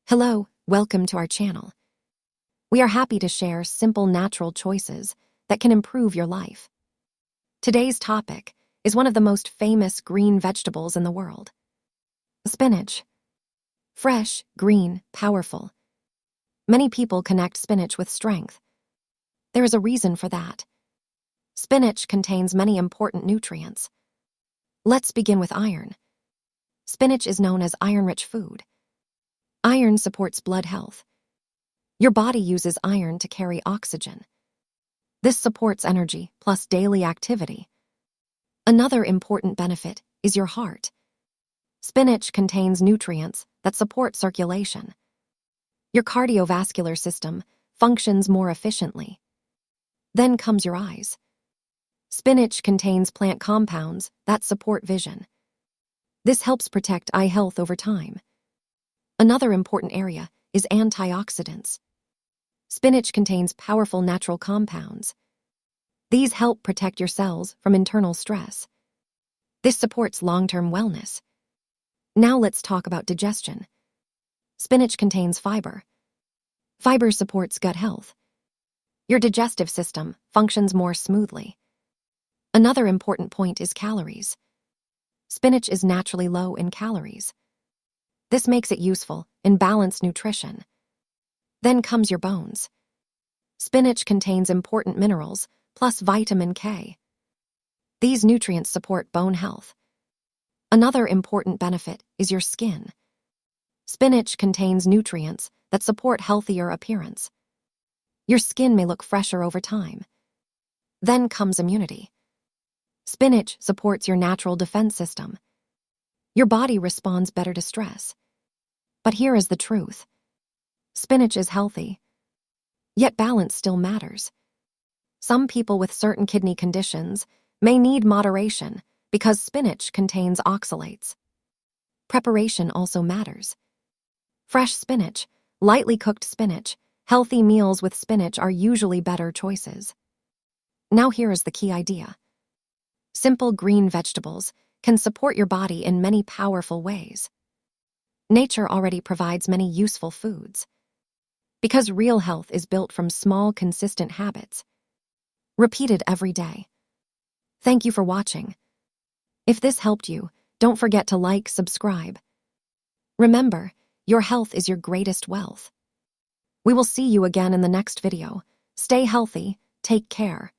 Hello, welcome to our channel. We are happy to share simple natural choices that can improve your life. Today's topic is one of the most famous green vegetables in the world. Spinach. Fresh, green, powerful. Many people connect spinach with strength. There is a reason for that. Spinach contains many important nutrients. Let's begin with iron. Spinach is known as iron-rich food. Iron supports blood health. Your body uses iron to carry oxygen. This supports energy plus daily activity. Another important benefit is your heart. Spinach contains nutrients that support circulation. Your cardiovascular system functions more efficiently. Then comes your eyes. Spinach contains plant compounds that support vision. This helps protect eye health over time. Another important area is antioxidants. Spinach contains powerful natural compounds. These help protect your cells from internal stress. This supports long-term wellness. Now let's talk about digestion. Spinach contains fiber. Fiber supports gut health. Your digestive system functions more smoothly. Another important point is calories. Spinach is naturally low in calories. This makes it useful in balanced nutrition. Then comes your bones. Spinach contains important minerals plus vitamin K. These nutrients support bone health. Another important benefit is your skin. Spinach contains nutrients that support healthier appearance. Your skin may look fresher over time. Then comes immunity. Spinach supports your natural defense system. Your body responds better to stress. But here is the truth. Spinach is healthy, yet balance still matters. Some people with certain kidney conditions may need moderation because spinach contains oxalates. Preparation also matters. Fresh spinach, lightly cooked spinach, healthy meals with spinach are usually better choices. Now here is the key idea. Simple green vegetables can support your body in many powerful ways. Nature already provides many useful foods. Because real health is built from small, consistent habits, repeated every day. Thank you for watching. If this helped you, don't forget to like, subscribe. Remember, your health is your greatest wealth. We will see you again in the next video. Stay healthy, take care.